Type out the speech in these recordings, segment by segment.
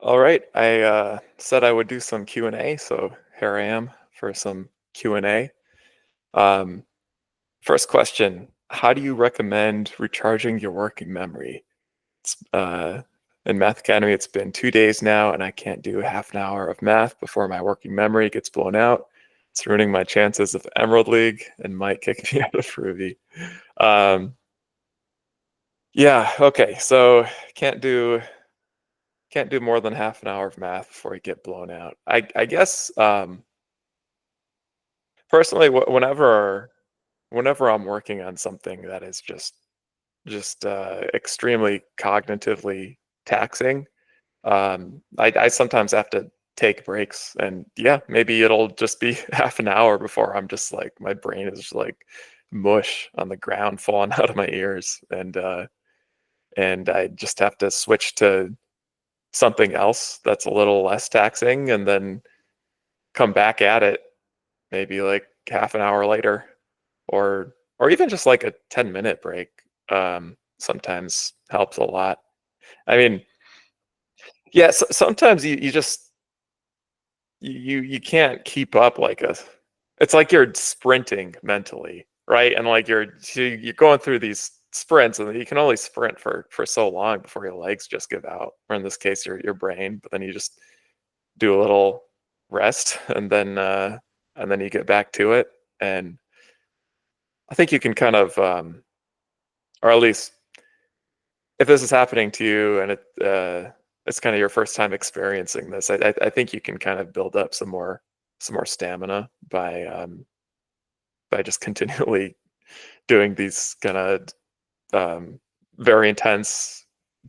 All right, I said I would do some Q&A, so here I am for some Q&A. Um, First question, how do you recommend recharging your working memory? In Math Academy, it's been 2 days now, and I can't do half an hour of math before my working memory gets blown out. It's ruining my chances of Emerald League and might kick me out of Ruby. Um, yeah, okay, so can't do can't do more than half an hour of math before you get blown out. I guess personally, whenever I'm working on something that is just extremely cognitively taxing, I sometimes have to take breaks, and yeah, maybe it'll just be half an hour before I'm just like my brain is just like mush on the ground falling out of my ears, and I just have to switch to something else that's a little less taxing, and then come back at it maybe like half an hour later, or even just like a 10-minute break sometimes helps a lot. I mean, yeah, sometimes you just you can't keep up like a it's like you're sprinting mentally, right? And like you're going through these sprints, and you can only sprint for so long before your legs just give out, or in this case your brain, but then you just do a little rest, and then you get back to it. And I think you can kind of or at least if this is happening to you, and it's kind of your first time experiencing this, I think you can kind of build up some more stamina by just continually doing these kind of very intense,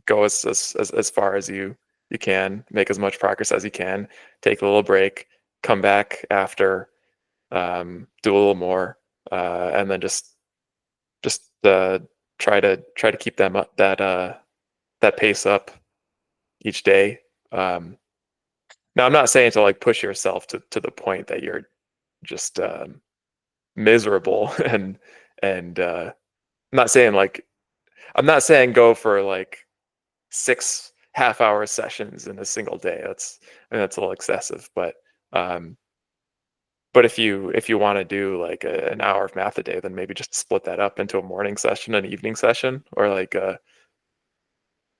go as far as you can, make as much progress as you can, take a little break, come back after, do a little more, and then just try to keep them up that pace up each day. Um, Now, I'm not saying to like push yourself to the point that you're just miserable and I'm not saying like I'm not saying go for like 6 half-hour sessions in a single day. That's a little excessive, um, but if you want to do like an hour of math a day, then maybe just split that up into a morning session, an evening session, or like a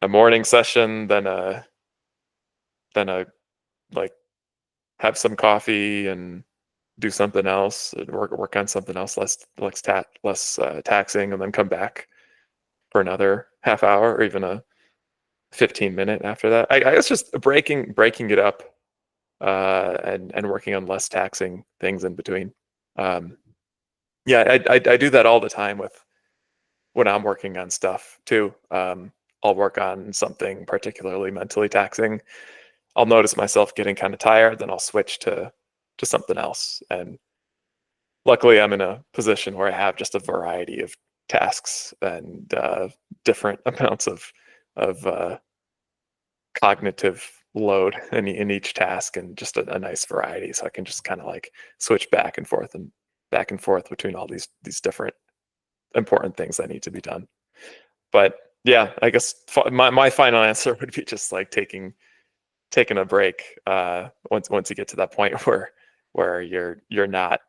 morning session, then a like have some coffee and do something else, and work on something else less taxing, and then come back for another half hour or even a 15-minute after that. I guess just breaking it up, and working on less taxing things in between. Um, yeah, I do that all the time with when I'm working on stuff too. I'll work on something particularly mentally taxing. I'll notice myself getting kind of tired, then I'll switch to something else. And luckily, I'm in a position where I have just a variety of tasks and different amounts of cognitive load in each task, and just a nice variety. So I can just kind of like switch back and forth between all these different important things that need to be done. But yeah, I guess my final answer would be just like taking a break once you get to that point where you're not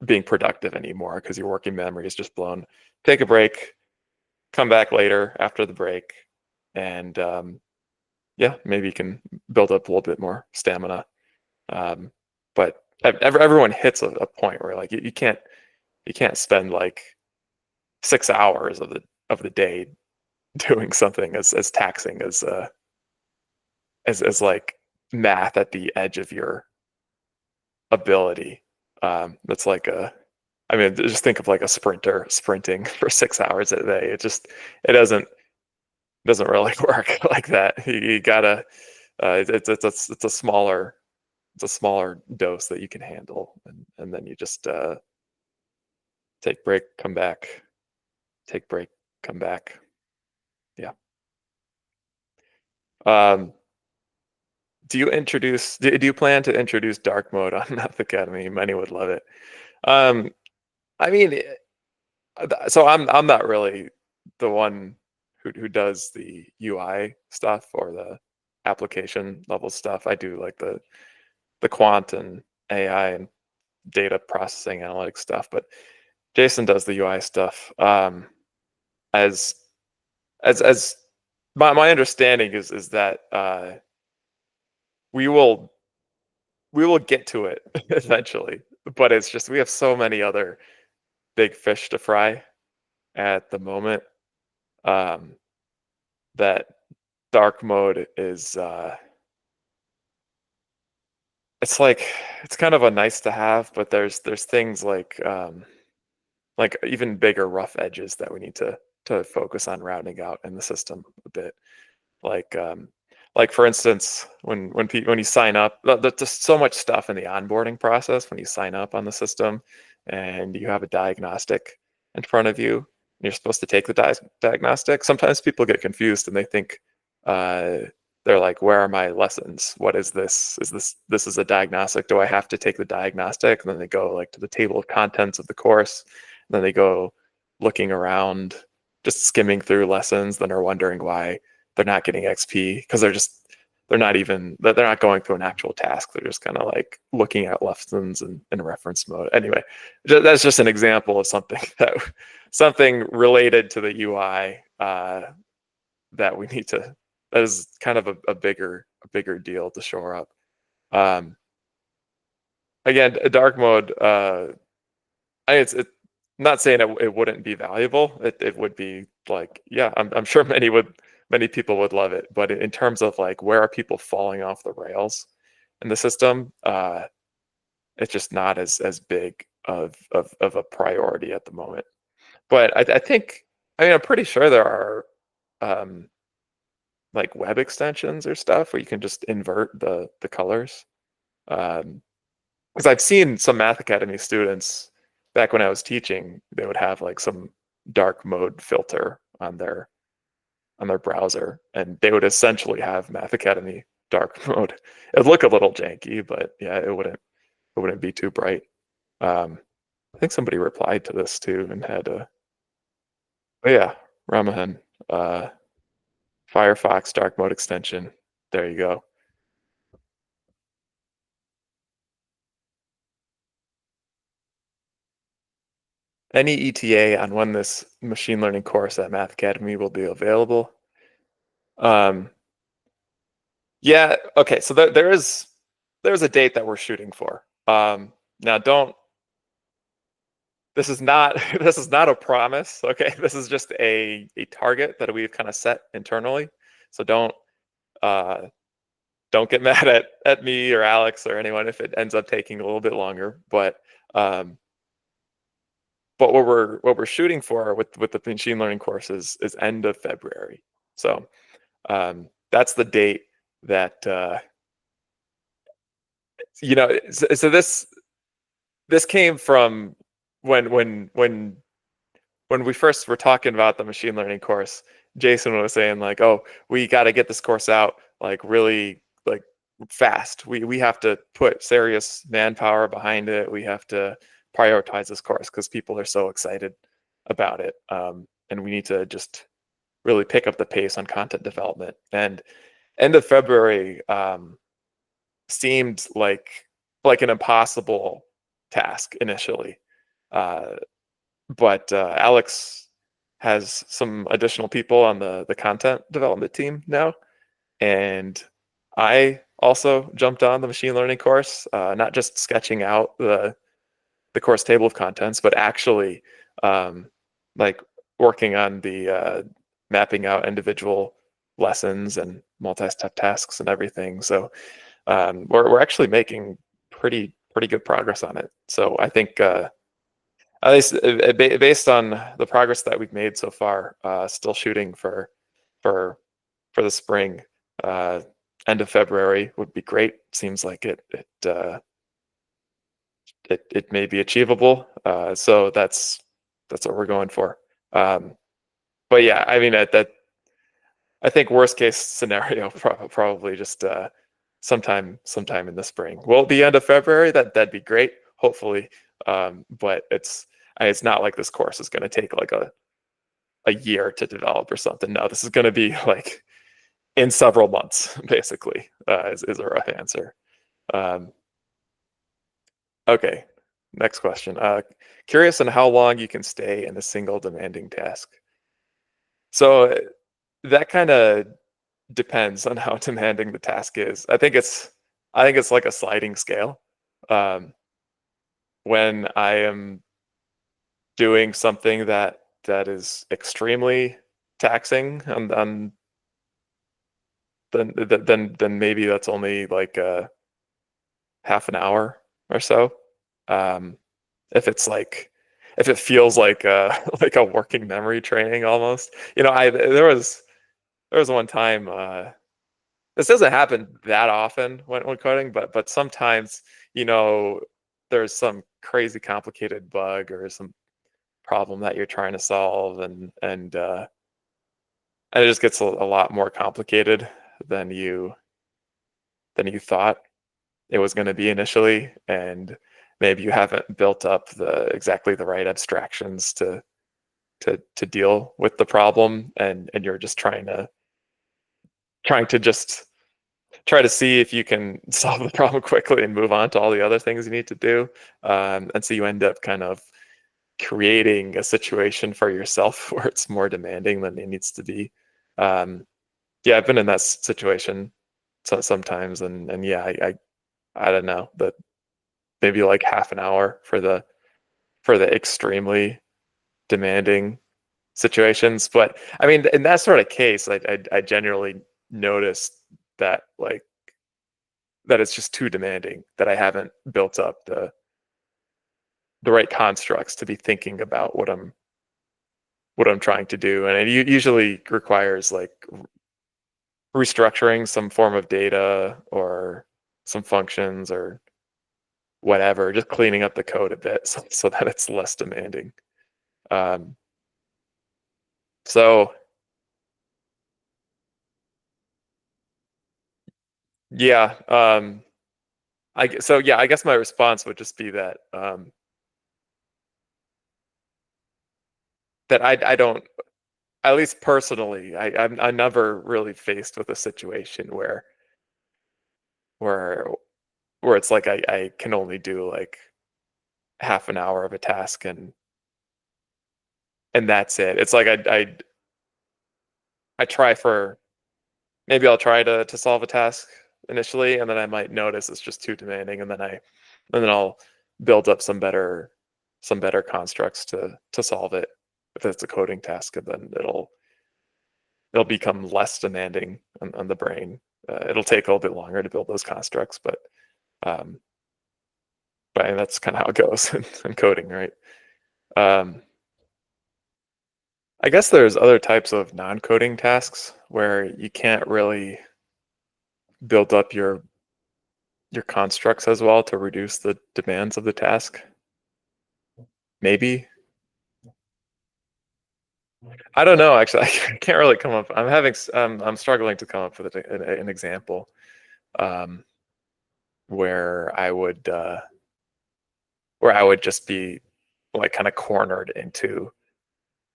being productive anymore because your working memory is just blown. Take a break, come back later after the break, and yeah, maybe you can build up a little bit more stamina. Um, but everyone hits a point where like you can't spend like 6 hours of the day doing something as taxing as like math at the edge of your ability. That's like I mean, just think of like a sprinter sprinting for 6 hours a day. It doesn't really work like that. You gotta it's a smaller dose that you can handle, and then you just take break, come back, take break, come back. Yeah. Um, do you plan to introduce dark mode on Math Academy? Many would love it. Um, I mean, so I'm not really the one who does the UI stuff or application level stuff. I do like the quant and AI and data processing analytics stuff, but Jason does the UI stuff. As as my understanding is that we will get to it eventually, but it's just we have so many other big fish to fry at the moment, um, that dark mode is it's like it's kind of a nice to have, but there's things like even bigger rough edges that we need to focus on rounding out in the system a bit. Like like for instance, when you sign up, there's just so much stuff in the onboarding process when you sign up on the system, and you have a diagnostic in front of you. And you're supposed to take the diagnostic. Sometimes people get confused and they think uh, they're like, "Where are my lessons? What is this? This is a diagnostic? Do I have to take the diagnostic?" And then they go like to the table of contents of the course. And then they go looking around, just skimming through lessons. Then are wondering why they're not getting XP because they're not going through an actual task. They're just kind of like looking at lessons in reference mode. Anyway, that's just an example of something related to the UI that we need to. That is kind of a bigger deal to shore up. Again, a dark mode. It's not saying it wouldn't be valuable. It would be like, yeah, I'm sure many people would love it, but in terms of like where are people falling off the rails in the system, it's just not as big of a priority at the moment. But I think, I mean, I'm pretty sure there are like web extensions or stuff where you can just invert the colors. Because I've seen some Math Academy students back when I was teaching, they would have like some dark mode filter on their browser, and they would essentially have Math Academy dark mode. It'd look a little janky, but yeah, it wouldn't be too bright. I think somebody replied to this too and had a, oh yeah, Ramahan, Firefox dark mode extension. There you go. Any ETA on when this machine learning course at Math Academy will be available? Yeah, okay, so there's a date that we're shooting for. Now don't, this is not this is not a promise, okay? This is just a target that we've kind of set internally. So uh don't get mad at me or Alex or anyone if it ends up taking a little bit longer. But what we're shooting for with the machine learning courses is end of February. So that's the date that you know. So this came from when we first were talking about the machine learning course. Jason was saying like, "Oh, we got to get this course out like really like fast. We have to put serious manpower behind it. We have to prioritize this course because people are so excited about it, and we need to just really pick up the pace on content development." And end of February seemed like an impossible task initially, but Alex has some additional people on the content development team now, and I also jumped on the machine learning course, not just sketching out the course table of contents, but actually like working on the mapping out individual lessons and multi-step tasks and everything. So we're actually making pretty good progress on it. So I think at least based on the progress that we've made so far, still shooting for the spring. End of February would be great. Seems like it may be achievable. So that's what we're going for. But yeah, I mean that I think worst case scenario probably just sometime in the spring. Will it be end of February? That'd be great. Hopefully, but it's not like this course is going to take like a year to develop or something. No, this is going to be like in several months, basically, is a rough answer. Um, okay, next question. Curious on how long you can stay in a single demanding task. So that kind of depends on how demanding the task is. I think it's like a sliding scale. Um, when I am doing something that is extremely taxing, and then maybe that's only like half an hour or so. Um, if it's like if it feels like like a working memory training almost. I there was one time. This doesn't happen that often when coding, but sometimes you know there's some crazy complicated bug or some problem that you're trying to solve, and it just gets a lot more complicated than you thought it was going to be initially, and maybe you haven't built up exactly the right abstractions to deal with the problem, and you're just trying to just try to see if you can solve the problem quickly and move on to all the other things you need to do. And so you end up kind of creating a situation for yourself where it's more demanding than it needs to be. Um, yeah, I've been in that situation sometimes, and yeah, I don't know, but maybe like half an hour for the extremely demanding situations. But I mean, in that sort of case, I generally notice that that it's just too demanding, that I haven't built up the right constructs to be thinking about what I'm trying to do, and it usually requires like restructuring some form of data or some functions or whatever, just cleaning up the code a bit so that it's less demanding. Um, so yeah, I guess my response would just be that I don't, at least personally, I'm never really faced with a situation where where it's like I can only do like half an hour of a task, and that's it. It's like I try for maybe I'll try to solve a task initially, and then I might notice it's just too demanding, and then I'll build up some better constructs to solve it if it's a coding task, and then it'll become less demanding on the brain. It'll take a little bit longer to build those constructs, um, but that's kind of how it goes in coding, right? Um, I guess there's other types of non-coding tasks where you can't really build up your constructs as well to reduce the demands of the task. Maybe. I don't know, actually. I can't really come up. I'm struggling to come up with an example um, where I would just be like kind of cornered into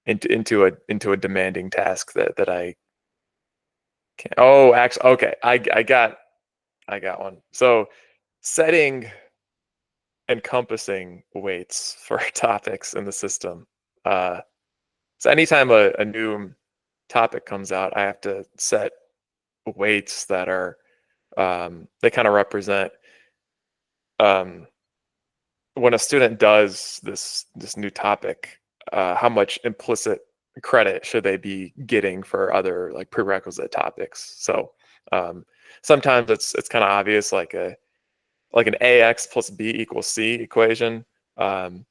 a demanding task that I can't. Oh, actually, okay. I got one. So setting encompassing weights for topics in the system. Uh, so anytime a new topic comes out, I have to set weights that are they kind of represent um, when a student does this new topic, how much implicit credit should they be getting for other like prerequisite topics. So um, sometimes it's kind of obvious, like an ax plus b equals c equation, um,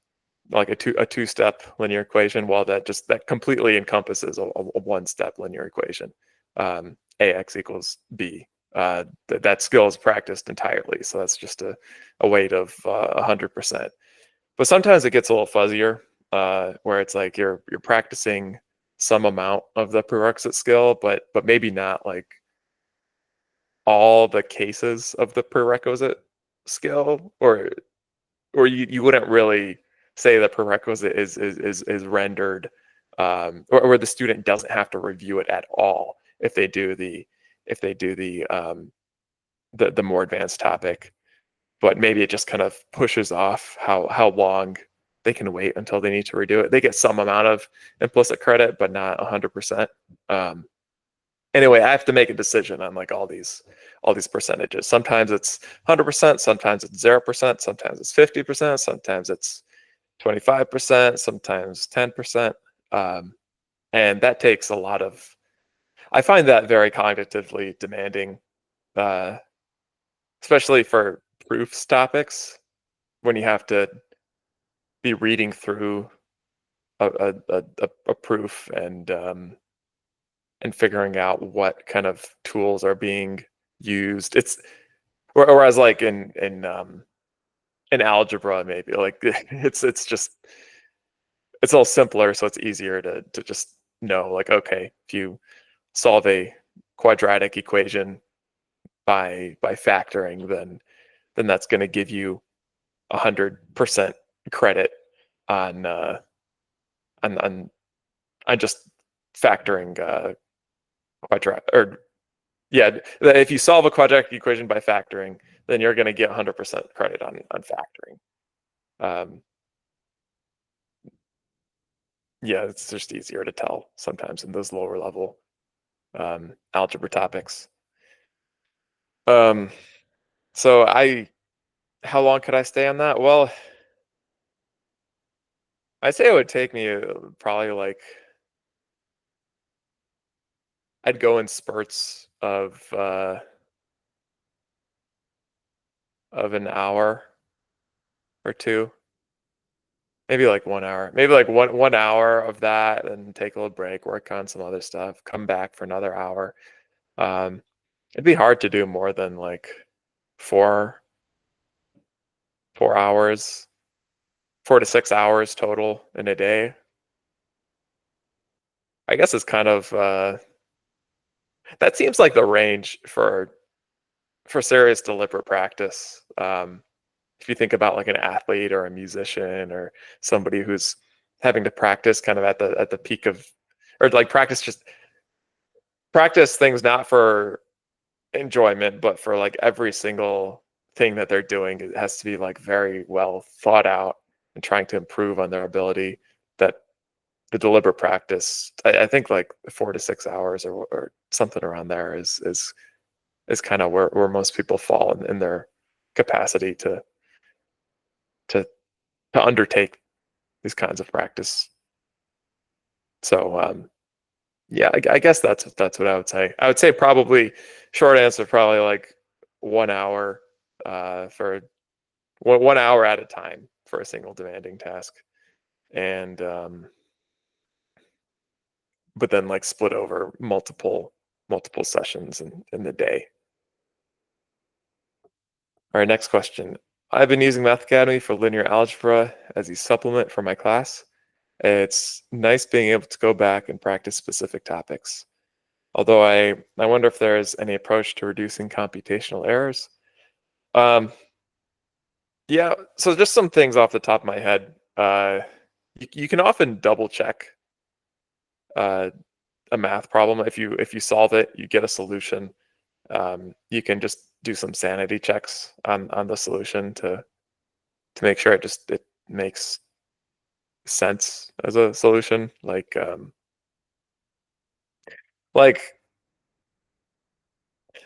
like a two-step linear equation. Well, that completely encompasses a one-step linear equation. Ax equals b. That skill is practiced entirely, so that's just a weight of 100%. But sometimes it gets a little fuzzier, where it's like you're practicing some amount of the prerequisite skill, but maybe not like all the cases of the prerequisite skill, or you wouldn't really say the prerequisite is rendered, or the student doesn't have to review it at all if they do if they do the more advanced topic. But maybe it just kind of pushes off how long they can wait until they need to redo it. They get some amount of implicit credit, but not 100%. Anyway, I have to make a decision on like all these percentages. Sometimes it's 100%, sometimes it's 0%, sometimes it's 50%, sometimes it's 25%, sometimes 10%. And that takes a lot of, I find that very cognitively demanding, uh, especially for proofs topics when you have to be reading through a proof and figuring out what kind of tools are being used. It's whereas like in algebra maybe like it's a little simpler, so it's easier to just know like, okay, if you solve a quadratic equation by factoring, then that's going to give you 100% credit on on on on just factoring quadratic, or yeah, if you solve a quadratic equation by factoring, then you're going to get 100% credit on factoring. Um, yeah, it's just easier to tell sometimes in those lower level algebra topics. Um, so how long could I stay on that? Well, I'd say it would take me probably like, I'd go in spurts of an hour or two, maybe like 1 hour, maybe like one hour of that, and take a little break, work on some other stuff, come back for another hour. Um, it'd be hard to do more than like four 4 hours, 4 to 6 hours total in a day. I guess it's kind of that seems like the range for serious deliberate practice. If you think about like an athlete or a musician or somebody who's having to practice kind of at the peak of, or like practice things not for enjoyment, but for like every single thing that they're doing, it has to be like very well thought out and trying to improve on their ability. That the deliberate practice, I think like 4 to 6 hours or something around there is kind of where most people fall in their capacity to to undertake these kinds of practice. So yeah, I guess that's what I would say. I would say probably short answer, probably like 1 hour for 1 hour at a time for a single demanding task, and but then like split over multiple sessions in the day. All right, next question. I've been using Math Academy for linear algebra as a supplement for my class. It's nice being able to go back and practice specific topics. Although I wonder if there is any approach to reducing computational errors. Um, yeah, so just some things off the top of my head. You can often double check uh, a math problem. If you solve it, you get a solution. You can just do some sanity checks on the solution to make sure it makes sense as a solution. Like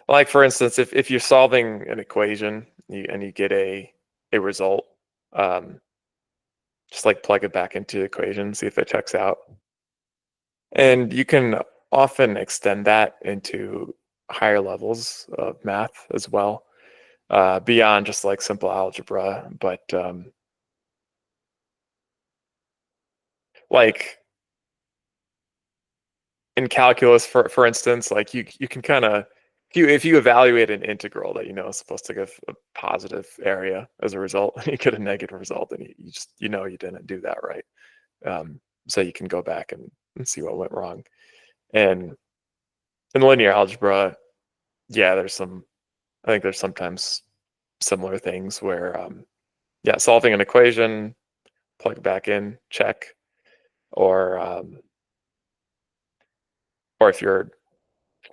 like for instance, if you're solving an equation and you get a result, um, just like plug it back into the equation, see if it checks out. And you can often extend that into higher levels of math as well, beyond just like simple algebra. But like in calculus, for instance, like you can kind of, if you evaluate an integral that you know is supposed to give a positive area as a result, and you get a negative result, and you just you didn't do that right. So you can go back and see what went wrong. And in linear algebra, yeah, I think there's sometimes similar things where yeah, solving an equation, plug it back in, check, or or if you're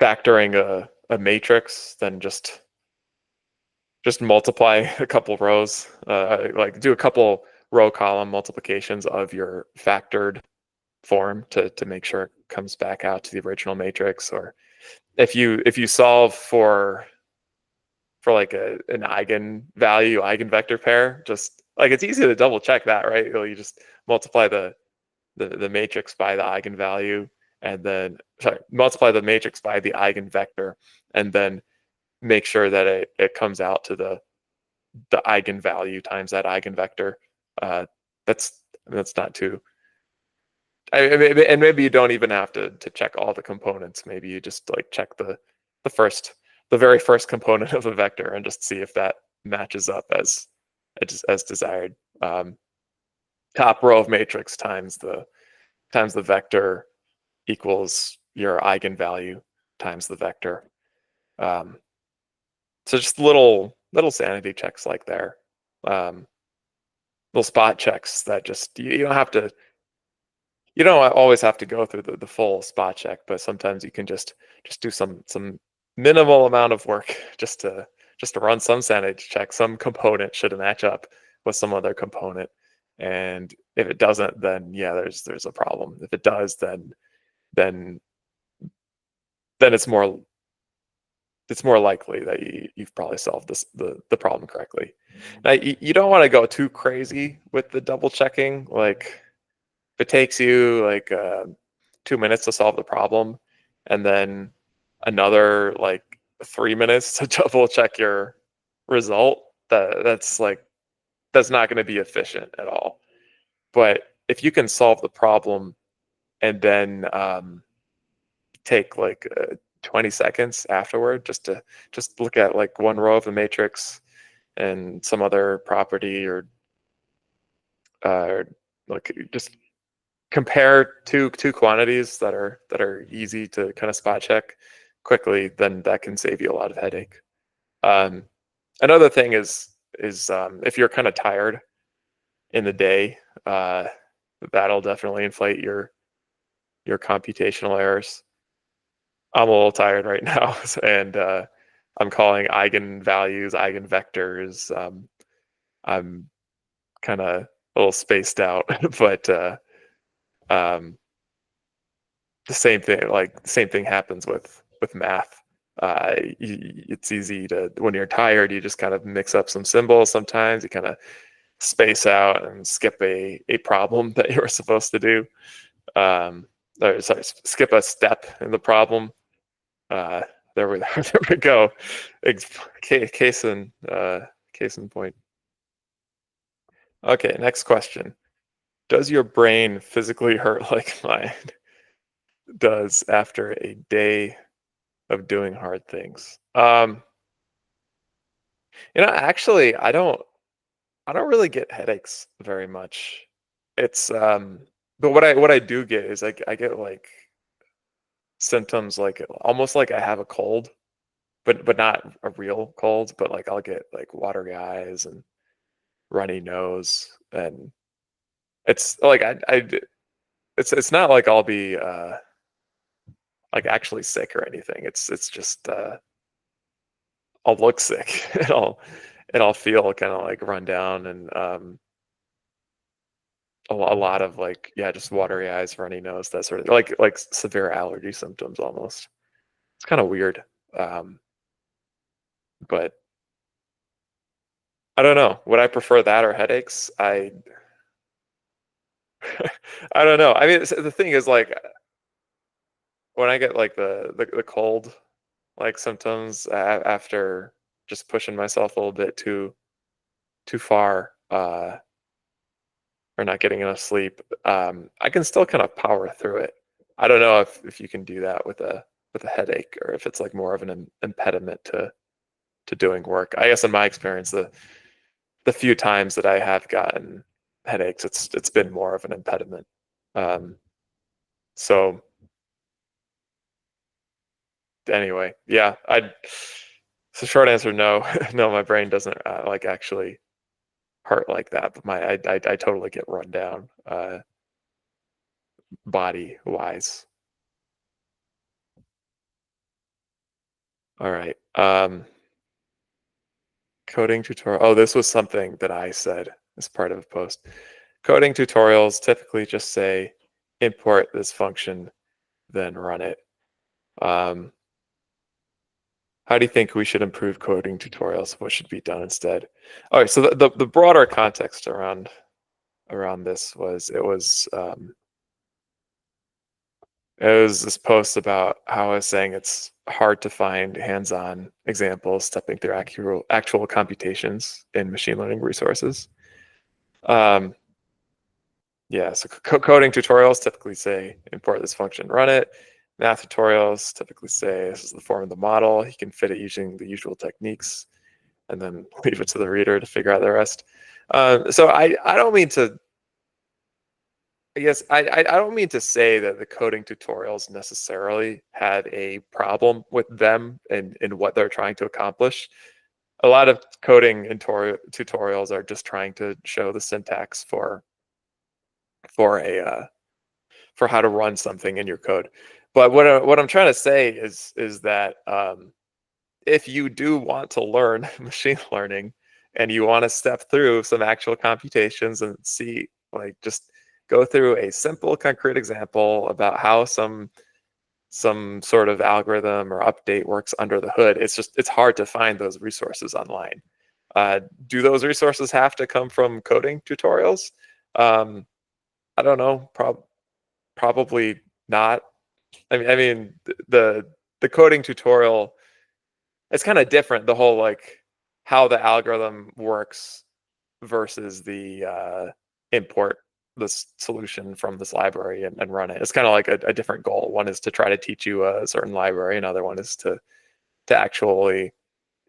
factoring a matrix, then just multiply a couple rows, like do a couple row column multiplications of your factored form to make sure it comes back out to the original matrix. Or if you solve for like an eigenvector pair, just like it's easy to double check that, right? You just multiply the matrix by the eigenvalue, and then multiply the matrix by the eigenvector, and then make sure that it comes out to the eigenvalue times that eigenvector. Uh, that's not too. And maybe you don't even have to check all the components. Maybe you just like check the first the very first component of a vector and just see if that matches up as desired. Top row of matrix times the vector equals your eigenvalue times the vector. So just little sanity checks like there, little spot checks that just you don't have to. You don't always have to go through the full spot check, but sometimes you can just do some minimal amount of work just to run some sanity check. Some component should match up with some other component, and if it doesn't, then yeah, there's a problem. If it does, then it's more likely that you've probably solved the problem correctly. Now you don't want to go too crazy with the double checking. Like if it takes you like 2 minutes to solve the problem, and then another like 3 minutes to double check your result, that's not going to be efficient at all. But if you can solve the problem and then take like 20 seconds afterward just look at like one row of the matrix and some other property, or like just compare two quantities that are easy to kind of spot check quickly, then that can save you a lot of headache. Um, Another thing is if you're kind of tired in the day, that'll definitely inflate your computational errors. I'm a little tired right now, and I'm calling eigenvalues, eigenvectors. I'm kind of a little spaced out, but um, the same thing happens with math. It's easy to, when you're tired, you just kind of mix up some symbols. Sometimes you kind of space out and skip a problem that you were supposed to do. Or, sorry, skip a step in the problem. Uh, there we go. Case in point. Okay, next question. Does your brain physically hurt like mine does after a day of doing hard things? Actually, I don't really get headaches very much. It's but what I do get is I get like symptoms like almost like I have a cold, but not a real cold, but like I'll get like watery eyes and runny nose, and it's like it's not like I'll be like actually sick or anything. It's just I'll look sick and I'll feel kind of like run down, and a lot of like, yeah, just watery eyes, runny nose, that sort of like severe allergy symptoms almost. It's kind of weird. Um, but I don't know. Would I prefer that or headaches? I don't know. I mean, the thing is like when I get like the cold like symptoms after just pushing myself a little bit too far, or not getting enough sleep, I can still kind of power through it. I don't know if you can do that with a headache, or if it's like more of an impediment to doing work. I guess in my experience, the few times that I have gotten headaches, it's been more of an impediment. Um, so anyway, yeah, I. So short answer, no, no, my brain doesn't like actually hurt like that, but I totally get run down body wise. All right. Coding tutorial. Oh, this was something that I said as part of a post. Coding tutorials typically just say import this function, then run it. Um, how do you think we should improve coding tutorials? What should be done instead? All right. So the broader context around this was it was this post about how I was saying it's hard to find hands-on examples stepping through actual computations in machine learning resources. Um, yeah, so coding tutorials typically say import this function, run it. Math tutorials typically say this is the form of the model. You can fit it using the usual techniques, and then leave it to the reader to figure out the rest. So I don't mean to. I guess I don't mean to say that the coding tutorials necessarily had a problem with them and what they're trying to accomplish. A lot of coding and tutorials are just trying to show the syntax for a for how to run something in your code. But what I'm trying to say is that if you do want to learn machine learning and you want to step through some actual computations and see, like, just go through a simple concrete example about how some sort of algorithm or update works under the hood, it's hard to find those resources online. Do those resources have to come from coding tutorials? um, I don't know, probably not. I mean the coding tutorial, it's kind of different, the whole, like, how the algorithm works versus the import this solution from this library and run it. It's kind of like a different goal. One is to try to teach you a certain library. Another one is to actually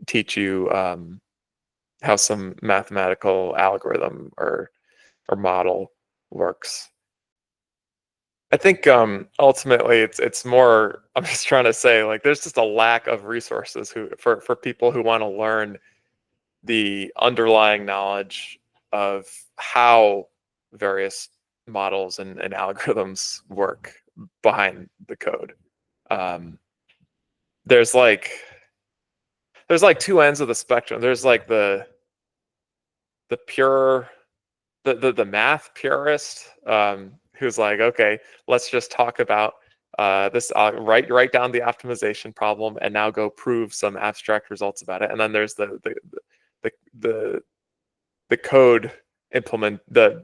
teach you how some mathematical algorithm or model works. I think ultimately it's more. I'm just trying to say, like, there's just a lack of resources for people who want to learn the underlying knowledge of how various models and algorithms work behind the code. Um, there's like two ends of the spectrum. There's like the pure the math purist, who's like, okay, let's just talk about this, write down the optimization problem and now go prove some abstract results about it. And then there's the the the code implement the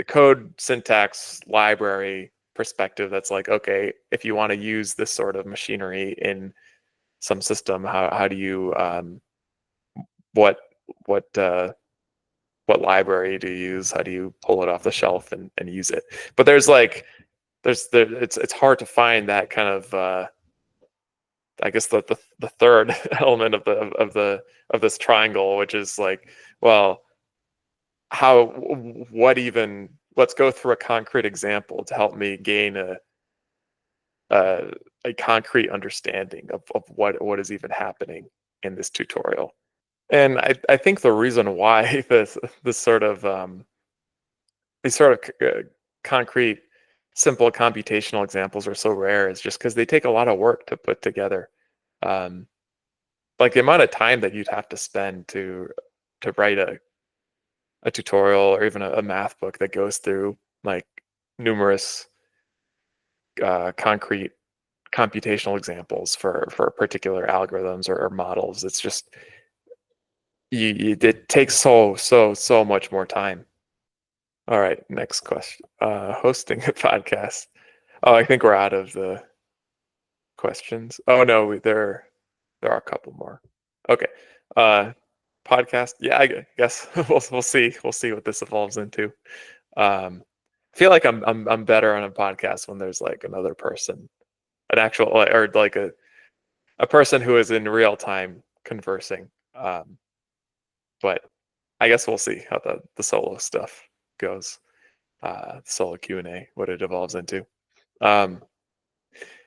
code syntax library perspective that's like, okay, if you want to use this sort of machinery in some system, how do you what what what library do you use? How do you pull it off the shelf and use it? But it's hard to find that kind of I guess the third element of this triangle, which is like, well, how what even let's go through a concrete example to help me gain a, a concrete understanding of what is even happening in this tutorial. And I think the reason why this sort of these sort of concrete, simple computational examples are so rare is just because they take a lot of work to put together. Um, like the amount of time that you'd have to spend to write a tutorial or even a math book that goes through like numerous concrete computational examples for particular algorithms or models. It's just it takes so much more time. All right, next question. Hosting a podcast. Oh, I think we're out of the questions. Oh no, there are a couple more. Okay. Uh, podcast. Yeah, I guess we'll see. We'll see what this evolves into. I feel like I'm better on a podcast when there's like another person, an actual, or like a person who is in real time conversing. But I guess we'll see how the solo stuff goes. Solo Q&A, what it evolves into. Um,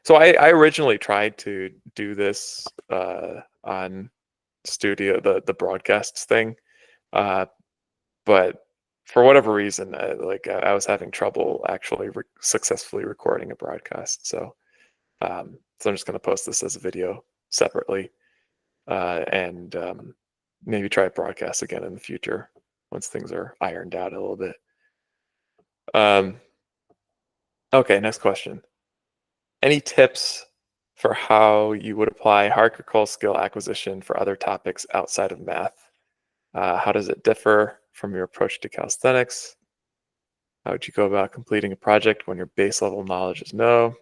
so I originally tried to do this on Studio, the broadcasts thing, uh, but for whatever reason, I was having trouble actually successfully recording a broadcast. So I'm just going to post this as a video separately, and maybe try broadcast again in the future once things are ironed out a little bit. Um, okay, next question. Any tips for how you would apply hierarchical skill acquisition for other topics outside of math? How does it differ from your approach to calisthenics? How would you go about completing a project when your base level knowledge is no?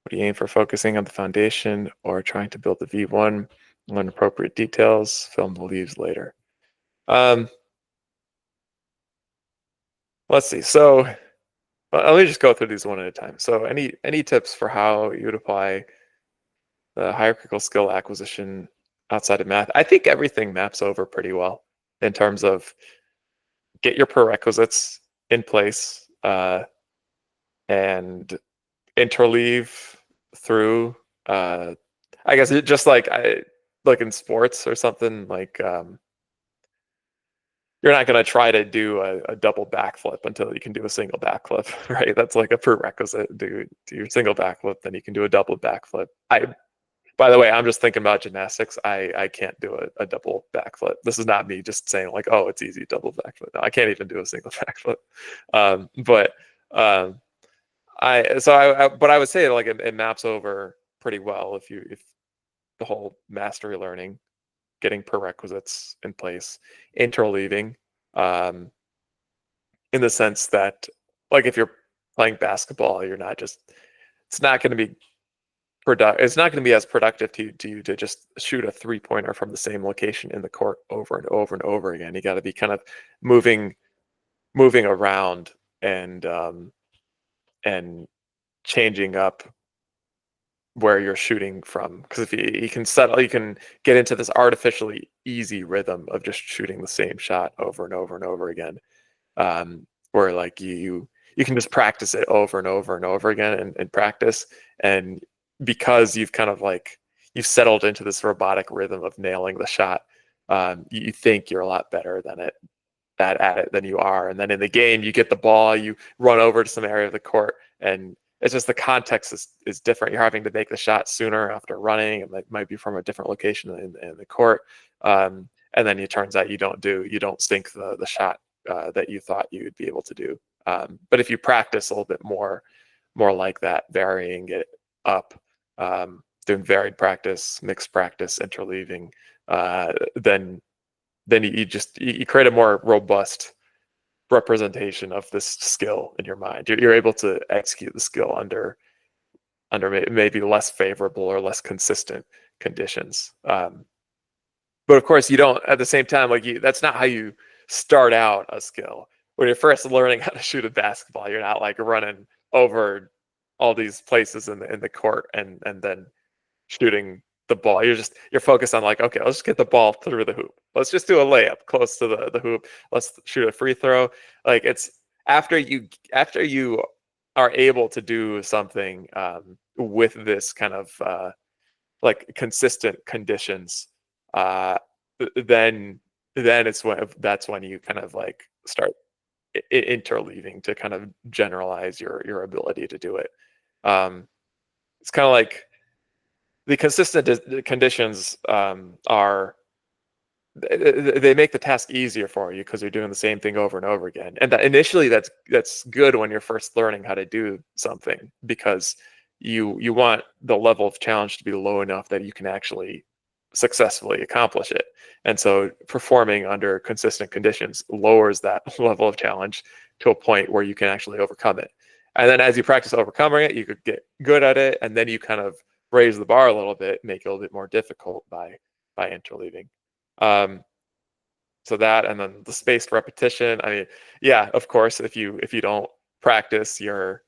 Would you aim for focusing on the foundation or trying to build the V1, learn appropriate details, fill in the leaves later? Um, let's see. So let me just go through these one at a time. So any tips for how you would apply the hierarchical skill acquisition outside of math? I think everything maps over pretty well in terms of get your prerequisites in place, and interleave through. I guess just like in sports or something like. You're not going to try to do a double backflip until you can do a single backflip, right? That's like a prerequisite. Do your single backflip, then you can do a double backflip. By the way, I'm just thinking about gymnastics. I can't do a double backflip. This is not me just saying like, oh, it's easy double backflip. No, I can't even do a single backflip. But but I would say like it maps over pretty well if the whole mastery learning, getting prerequisites in place, interleaving, um, in the sense that like if you're playing basketball, you're not just it's not going to be it's not going to be as productive to you to just shoot a 3-pointer from the same location in the court over and over and over again. You got to be kind of moving around and changing up where you're shooting from, because if you can settle, you can get into this artificially easy rhythm of just shooting the same shot over and over and over again, where like you can just practice it over and over and over again and practice, and because you've kind of like you've settled into this robotic rhythm of nailing the shot, you think you're a lot better at it than you are, and then in the game you get the ball, you run over to some area of the court, and it's just the context is different. You're having to make the shot sooner after running. It might be from a different location in the court, and then it turns out you don't sink the shot that you thought you would be able to do. But if you practice a little bit more like that, varying it up, doing varied practice, mixed practice, interleaving, then you create a more robust representation of this skill in your mind. You're able to execute the skill under maybe less favorable or less consistent conditions. But of course, you don't at the same time that's not how you start out a skill. When you're first learning how to shoot a basketball, you're not like running over all these places in the court and then shooting the ball. You're focused on like, okay, let's just get the ball through the hoop. Let's just do a layup close to the hoop. Let's shoot a free throw. Like it's after you are able to do something with this kind of like consistent conditions, uh, then that's when you kind of like start interleaving to kind of generalize your ability to do it. It's kind of like the consistent conditions are they make the task easier for you because you're doing the same thing over and over again. And that initially that's good when you're first learning how to do something, because you want the level of challenge to be low enough that you can actually successfully accomplish it. And so performing under consistent conditions lowers that level of challenge to a point where you can actually overcome it. And then as you practice overcoming it, you could get good at it, and then you kind of raise the bar a little bit, make it a little bit more difficult by interleaving. Um, so that, and then the spaced repetition. I mean, yeah, of course, if you don't practice your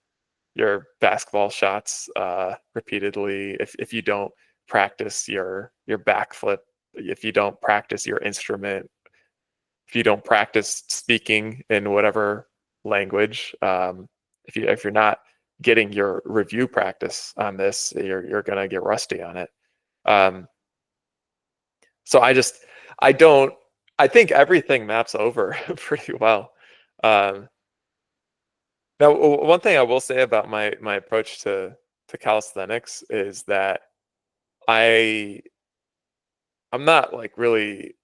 basketball shots repeatedly, if you don't practice your backflip, if you don't practice your instrument, if you don't practice speaking in whatever language, if you're not getting your review practice on this, you're gonna get rusty on it. So I don't I think everything maps over pretty well. Um, Now, one thing I will say about my approach to calisthenics is that I I'm not like really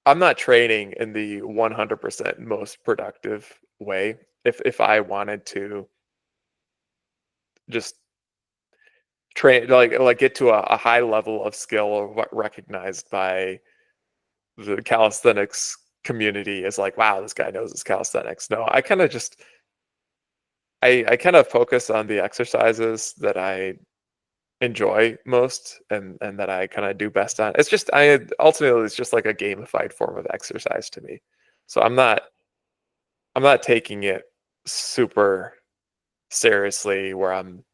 I'm not training in the 100% most productive way. If I wanted to just train like get to a high level of skill or what recognized by the calisthenics community as like, wow, this guy knows his calisthenics. No, I kind of just I kind of focus on the exercises that I enjoy most and that I kind of do best on. It's just I ultimately it's just like a gamified form of exercise to me. So I'm not taking it super seriously where I'm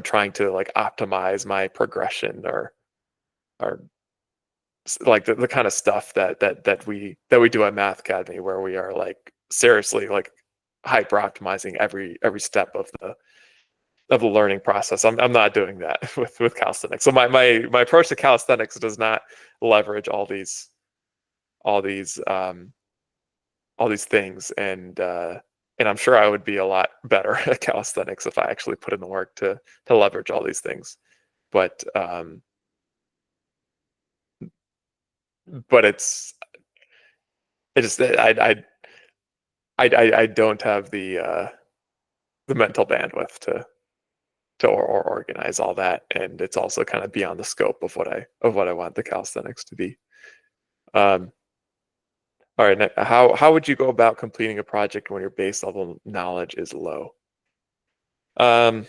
trying to like optimize my progression or like the kind of stuff that we do at Math Academy where we are like seriously like hyper optimizing every step of the learning process. I'm not doing that with calisthenics. So my approach to calisthenics does not leverage all these um all these things and I'm sure I would be a lot better at calisthenics if I actually put in the work to leverage all these things. But but it just I don't have the mental bandwidth to organize all that, and it's also kind of beyond the scope of what I want the calisthenics to be. Um, all right, how would you go about completing a project when your base level knowledge is low? Um,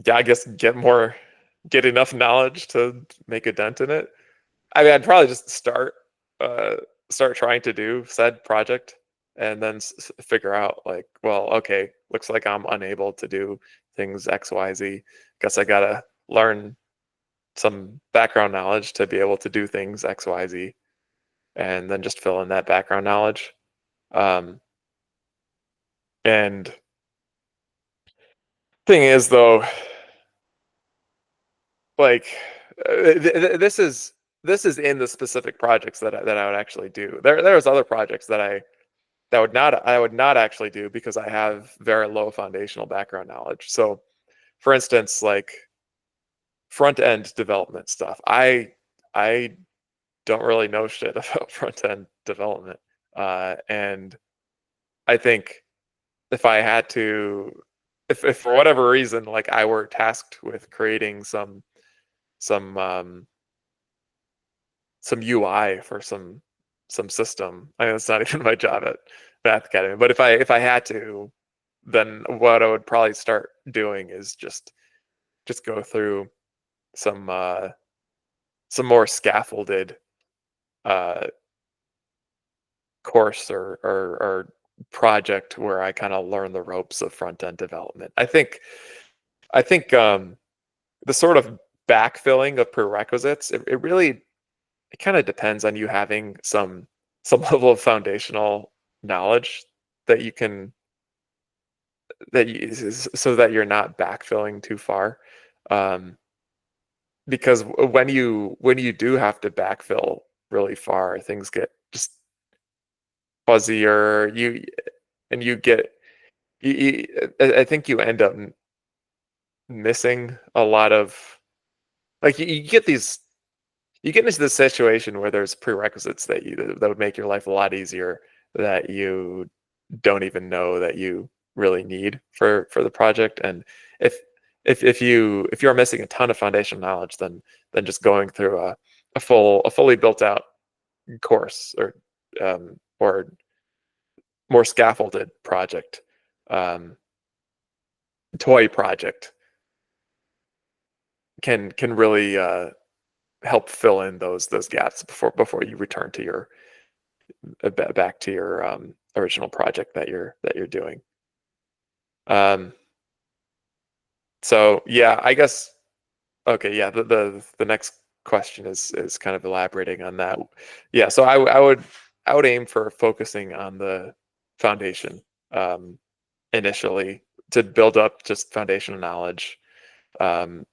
yeah, I guess get enough knowledge to make a dent in it. I mean, I'd probably just uh, start trying to do said project, and then figure out like, well, okay, looks like I'm unable to do things X, Y, Z. Guess I gotta learn some background knowledge to be able to do things X, Y, Z, and then just fill in that background knowledge. Um, and thing is, though, like this is in the specific projects that I would actually do. There's other projects that I would not actually do because I have very low foundational background knowledge. So, for instance, like front end development stuff, I don't really know shit about front end development, and I think if I had to, if for whatever reason, like I were tasked with creating some some UI for some system. I mean, it's not even my job at Math Academy, but if I had to, then what I would probably start doing is just go through some some more scaffolded uh, course or project where I kind of learn the ropes of front end development. I think the sort of backfilling of prerequisites it really it kind of depends on you having some level of foundational knowledge that you can so that you're not backfilling too far. Um, because when you do have to backfill really far, things get just fuzzier. You get I think you end up missing a lot of like you get these you get into this situation where there's prerequisites that would make your life a lot easier that you don't even know that you really need for the project. And if if you're missing a ton of foundational knowledge, then just going through a fully built out course or more scaffolded project, um, toy project can really help fill in those gaps before you return to your back to your original project that you're doing. Um, so yeah, I guess okay, yeah. The next question is kind of elaborating on that. Yeah, so I would aim for focusing on the foundation um, initially to build up just foundational knowledge um,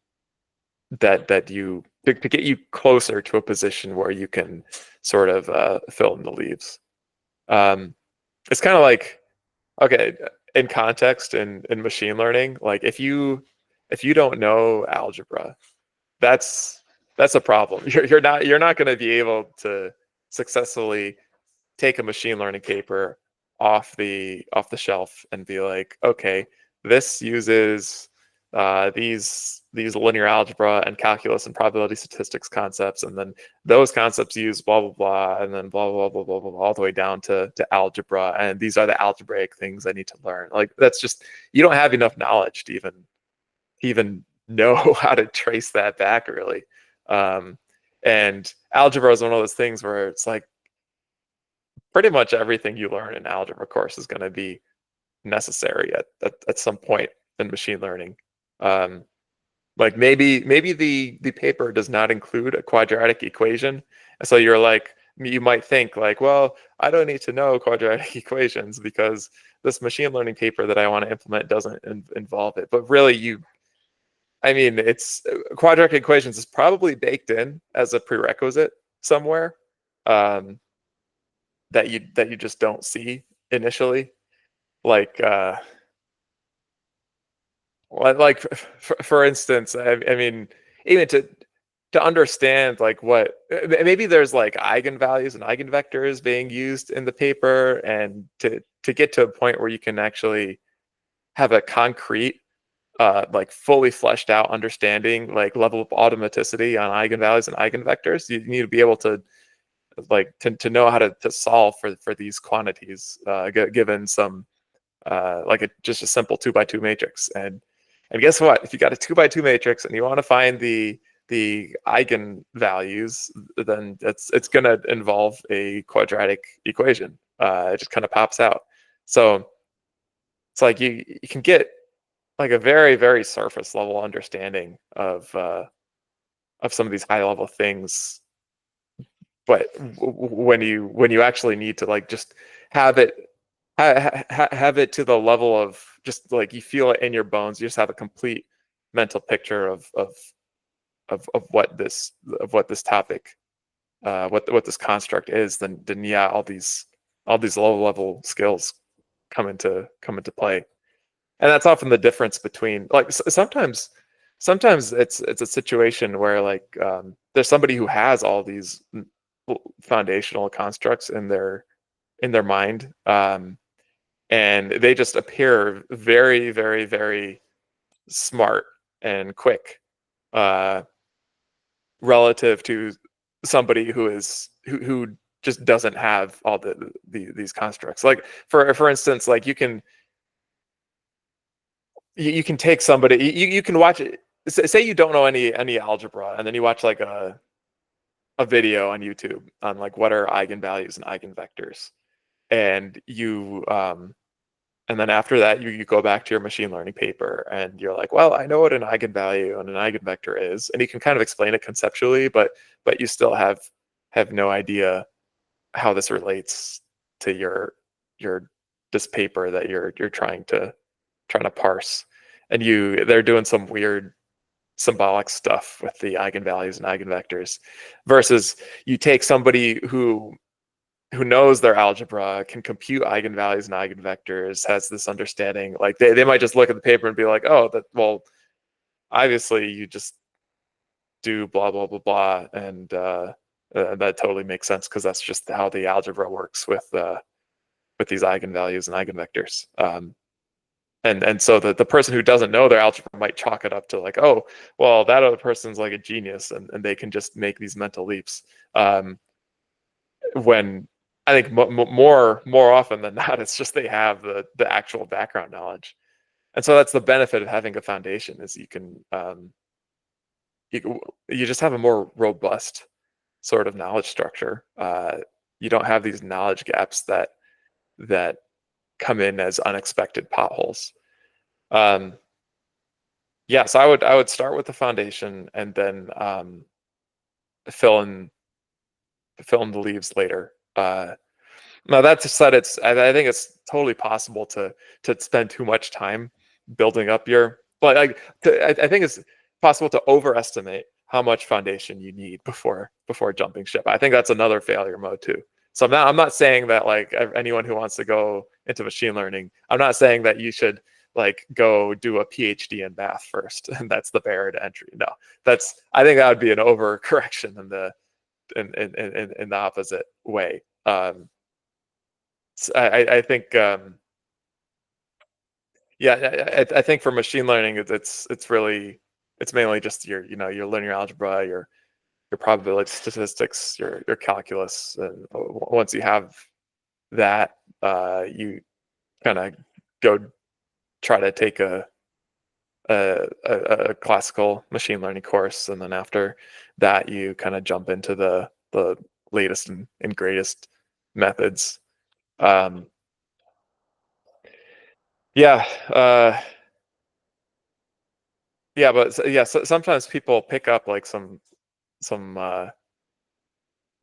that you to get you closer to a position where you can sort of fill in the leaves. Um, it's kind of like okay, in context in machine learning, like if you if you don't know algebra, that's a problem. You're not going to be able to successfully take a machine learning paper off the shelf and be like, okay, this uses these linear algebra and calculus and probability statistics concepts, and then those concepts use blah blah blah, and then blah blah blah blah blah, all the way down to algebra, and these are the algebraic things I need to learn. Like, that's just, you don't have enough knowledge to even know how to trace that back, really. And algebra is one of those things where it's like pretty much everything you learn in algebra course is going to be necessary at some point in machine learning. Like maybe the paper does not include a quadratic equation, and so you might think like, well, I don't need to know quadratic equations because this machine learning paper that I want to implement doesn't involve it. But really, it's quadratic equations is probably baked in as a prerequisite somewhere, that you just don't see initially. Like for instance, I mean, even to understand like what, maybe there's like eigenvalues and eigenvectors being used in the paper, and to get to a point where you can actually have a concrete like fully fleshed out understanding, like level of automaticity on eigenvalues and eigenvectors, you need to be able to like to know how to solve for these quantities given some just a simple 2x2 matrix. And guess what? If you got a 2x2 matrix and you want to find the eigenvalues, then it's going to involve a quadratic equation. It just kind of pops out. So it's like you can get like a very, very surface level understanding of some of these high level things, but when you actually need to like just have it to the level of just like you feel it in your bones, you just have a complete mental picture of what this topic, what this construct is, then yeah, all these low level skills come into play. And that's often the difference between, like, sometimes it's a situation where like there's somebody who has all these foundational constructs in their mind, and they just appear very, very, very smart and quick relative to somebody who just doesn't have all these constructs. Like for instance, like you can take somebody, you can watch it. Say you don't know any algebra, and then you watch like a video on YouTube on like what are eigenvalues and eigenvectors, and and then after that you go back to your machine learning paper and you're like, well, I know what an eigenvalue and an eigenvector is, and you can kind of explain it conceptually, but you still have no idea how this relates to this paper that you're trying to parse. And they're doing some weird symbolic stuff with the eigenvalues and eigenvectors, versus you take somebody who knows their algebra, can compute eigenvalues and eigenvectors, has this understanding, like they might just look at the paper and be like, oh, well, obviously you just do blah blah blah blah, and that totally makes sense because that's just how the algebra works with these eigenvalues and eigenvectors. And so the person who doesn't know their algebra might chalk it up to like, oh, well, that other person's like a genius, and they can just make these mental leaps. When I think more often than not, it's just they have the actual background knowledge. And so that's the benefit of having a foundation, is you can you just have a more robust sort of knowledge structure. You don't have these knowledge gaps that come in as unexpected potholes. Yeah, so I would start with the foundation and then fill in the leaves later. Now that said, I think it's totally possible to spend too much time building up but I think it's possible to overestimate how much foundation you need before jumping ship. I think that's another failure mode too. So I'm not saying that like anyone who wants to go into machine learning, I'm not saying that you should like go do a PhD in math first, and that's the barrier to entry. No, I think that would be an overcorrection in the opposite way. I think yeah, I think for machine learning, it's mainly just your linear algebra, your probability statistics, your calculus, and once you have that, you kind of go try to take a classical machine learning course, and then after that, you kind of jump into the latest and greatest methods. Um, yeah, yeah, but yeah, so sometimes people pick up like some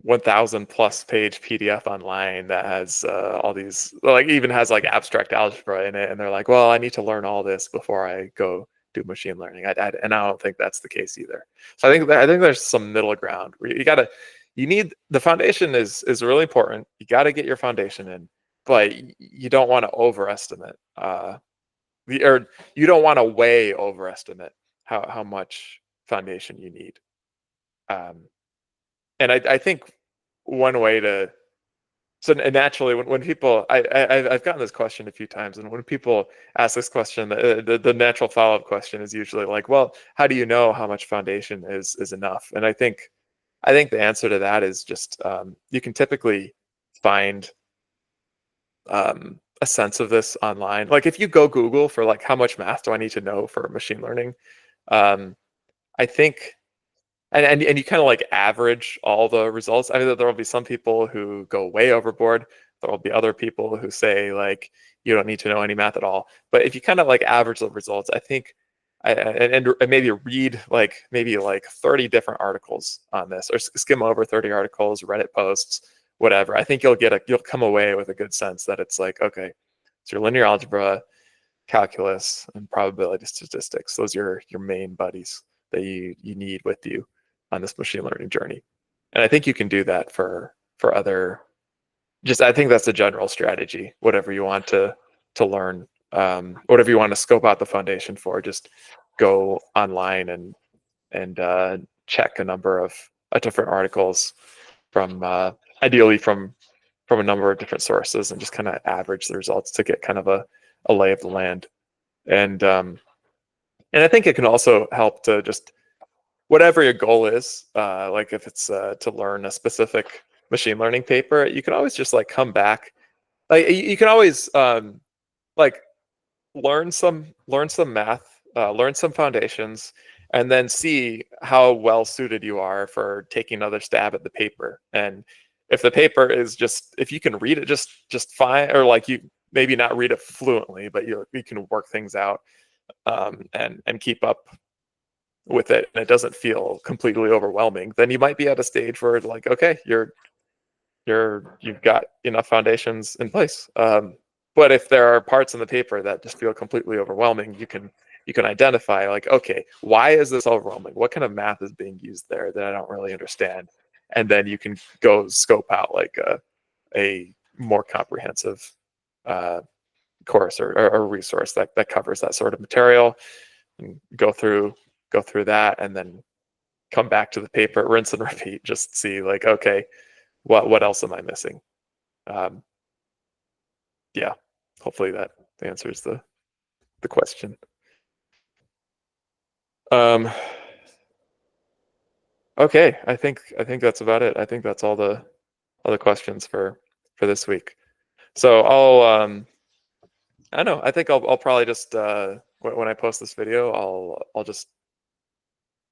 1,000 plus page PDF online that has all these, like even has like abstract algebra in it, and they're like, well, I need to learn all this before I go do machine learning. And I don't think that's the case either. So I think there's some middle ground where you need the foundation is really important. You got to get your foundation in, but you don't want to overestimate or you don't want to way overestimate how much foundation you need. Um, and I think one way to so naturally when people I've gotten this question a few times, and when people ask this question, the natural follow-up question is usually like, well, how do you know how much foundation is enough? And I think the answer to that is just you can typically find a sense of this online. Like if you go Google for like how much math do I need to know for machine learning, um, I think and you kind of like average all the results. I mean, there will be some people who go way overboard. There will be other people who say like you don't need to know any math at all. But if you kind of like average the results, I think and maybe read like maybe like 30 different articles on this, or skim over 30 articles, Reddit posts, whatever. I think you'll come away with a good sense that it's like, okay, it's your linear algebra, calculus, and probability statistics. Those are your main buddies that you need with you on this machine learning journey. And I think you can do that for other, just I think that's a general strategy. Whatever you want to learn, whatever you want to scope out the foundation for, just go online and check a number of different articles from ideally from a number of different sources, and just kind of average the results to get kind of a lay of the land. And I think it can also help to just whatever your goal is, like if it's to learn a specific machine learning paper, you can always just like come back. Like you can always like learn some math, learn some foundations, and then see how well suited you are for taking another stab at the paper. And if the paper is just, if you can read it just fine, or like you maybe not read it fluently, but you can work things out and keep up with it, and it doesn't feel completely overwhelming, then you might be at a stage where like, okay, you've got enough foundations in place. But if there are parts in the paper that just feel completely overwhelming, you can identify like, okay, why is this overwhelming? What kind of math is being used there that I don't really understand? And then you can go scope out like a more comprehensive course or resource that covers that sort of material, and go through that, and then come back to the paper, rinse and repeat, just see like, okay, what else am I missing? Um, yeah, hopefully that answers the question. Um, okay, I think that's about it. I think that's all the questions for this week. So I don't know. I think I'll probably just when I post this video, I'll just,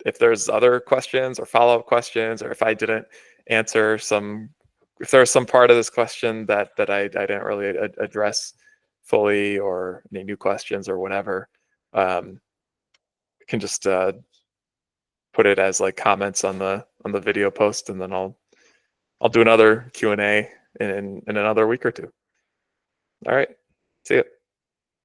if there's other questions or follow-up questions, or if I didn't answer if there's some part of this question that I didn't really address fully, or any new questions or whatever, I can just put it as like comments on the video post, and then I'll do another Q&A in another week or two. All right, see ya.